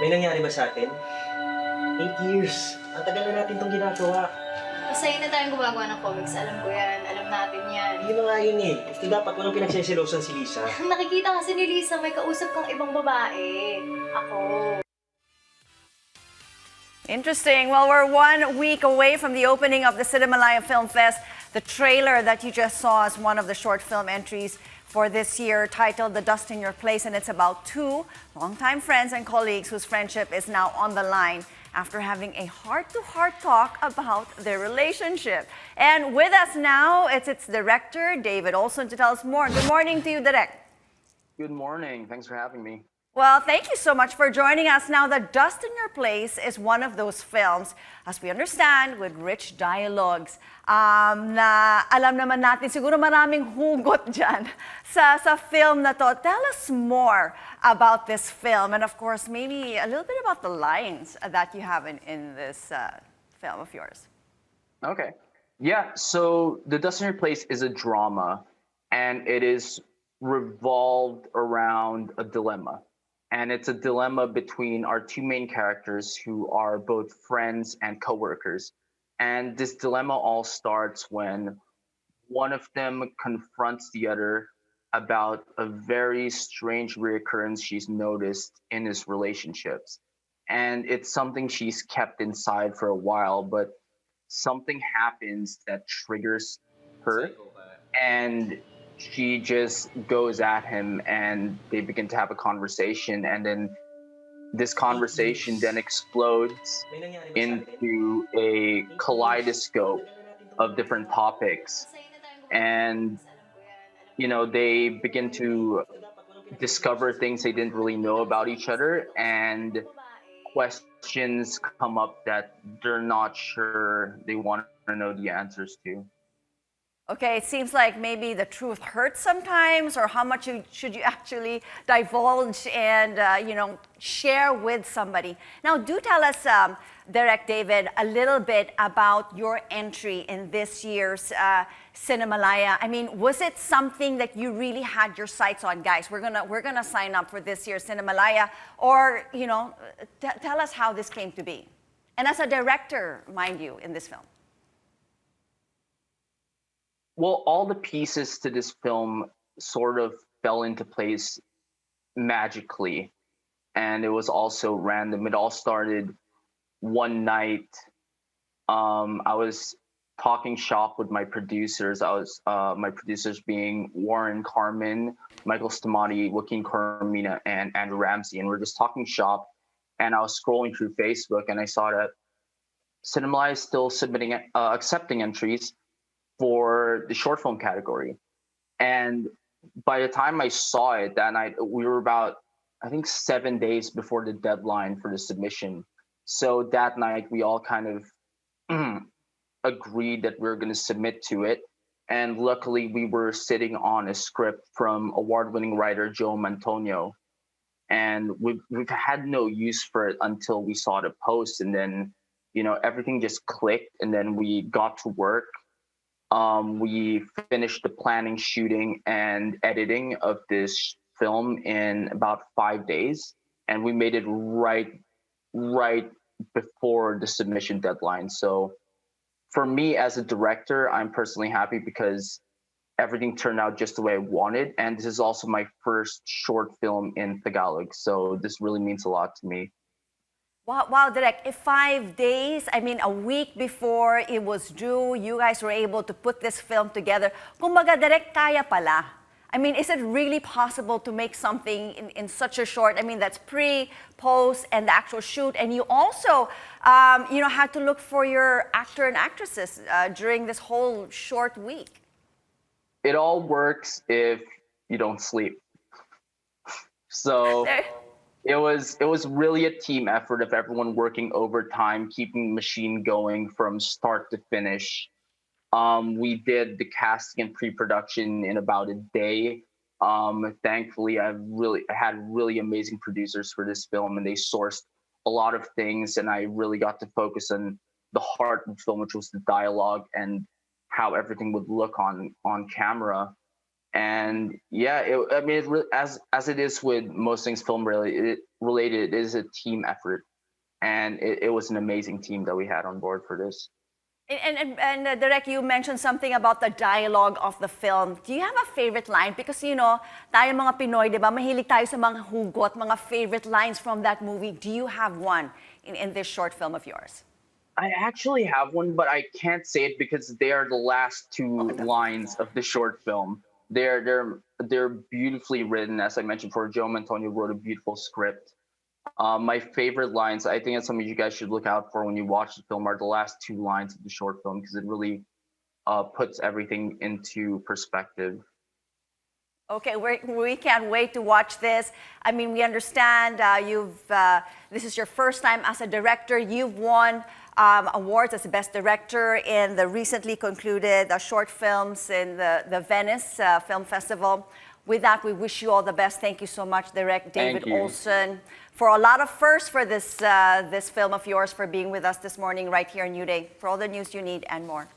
May nangyari ba sa atin? 8 years. Ang tagal na natin 'tong ginagawa. Masaya na tayong gumagawa ng comics, alam ko yan, alam natin yan. Yun na nga yun eh. Gusto dapat walang pinagseselosan si Lisa. Nakikita kasi ni Lisa may kausap kang ibang babae. Ako. Interesting. Well, we're 1 week away from the opening of the Cinemalaya Film Fest. The trailer that you just saw is one of the short film entries for this year, titled The Dust in Your Place, and it's about two longtime friends and colleagues whose friendship is now on the line after having a heart-to-heart talk about their relationship. And with us now, it's its director, David Olson, to tell us more. Good morning to you, Direct. Good morning. Thanks for having me. Well, thank you so much for joining us. Now, The Dust in Your Place is one of those films, as we understand, with rich dialogues. Na alam naman natin, siguro maraming hugot dyan sa film na to. Tell us more about this film, and of course, maybe a little bit about the lines that you have in this film of yours. Okay. Yeah, so The Dust in Your Place is a drama, and it is revolved around a dilemma. And it's a dilemma between our two main characters who are both friends and coworkers. And this dilemma all starts when one of them confronts the other about a very strange reoccurrence she's noticed in his relationships. And it's something she's kept inside for a while, but something happens that triggers her, and she just goes at him, and they begin to have a conversation, and then this conversation then explodes into a kaleidoscope of different topics, and they begin to discover things they didn't really know about each other, and questions come up that they're not sure they want to know the answers to. Okay, it seems like maybe the truth hurts sometimes, or how much should you actually divulge and share with somebody. Now, do tell us, Direct David, a little bit about your entry in this year's Cinemalaya. I mean, was it something that you really had your sights on, guys? We're gonna sign up for this year's Cinemalaya, or tell us how this came to be, and as a director, mind you, in this film. Well, all the pieces to this film sort of fell into place magically, and it was also random. It all started one night. I was talking shop with my producers. My producers being Warren Carmen, Michael Stamati, Joaquin Coromina, and Andrew Ramsey, and we're just talking shop. And I was scrolling through Facebook, and I saw that Cinemalaya is still accepting entries for the short film category. And by the time I saw it that night, we were about, I think, 7 days before the deadline for the submission. So that night, we all kind of agreed that we were going to submit to it. And luckily, we were sitting on a script from award-winning writer Joe Mantonio. And we've had no use for it until we saw the post. And then, everything just clicked. And then we got to work. We finished the planning, shooting, and editing of this film in about 5 days, and we made it right before the submission deadline. So for me as a director, I'm personally happy because everything turned out just the way I wanted, and this is also my first short film in Tagalog, so this really means a lot to me. Wow, Direk, if 5 days, I mean a week before it was due, you guys were able to put this film together. Kumbaga, Direk, kaya pala. I mean, is it really possible to make something in such a short, I mean, that's pre, post, and the actual shoot, and you also, had to look for your actor and actresses during this whole short week. It all works if you don't sleep. So it was really a team effort of everyone working overtime, keeping the machine going from start to finish. We did the casting and pre-production in about a day. Thankfully, I had really amazing producers for this film, and they sourced a lot of things, and I really got to focus on the heart of the film, which was the dialogue and how everything would look on camera. And yeah, I mean, as it is with most things film related, it is a team effort, and it was an amazing team that we had on board for this. And Direk, you mentioned something about the dialogue of the film. Do you have a favorite line? Because, tayo mga Pinoy, di ba, mahilig tayo sa mga hugot, mga favorite lines from that movie. Do you have one in this short film of yours? I actually have one, but I can't say it because they are the last two lines of the short film. They're beautifully written. As I mentioned before, Joe Mantonio wrote a beautiful script. My favorite lines, I think that's something you guys should look out for when you watch the film, are the last two lines of the short film, because it really puts everything into perspective. Okay, we can't wait to watch this. I mean, we understand this is your first time as a director. You've won awards as the best director in the recently concluded short films in the Venice Film Festival. With that, we wish you all the best. Thank you so much, Director David Olson, for a lot of firsts for this film of yours, for being with us this morning right here in New Day, for all the news you need and more.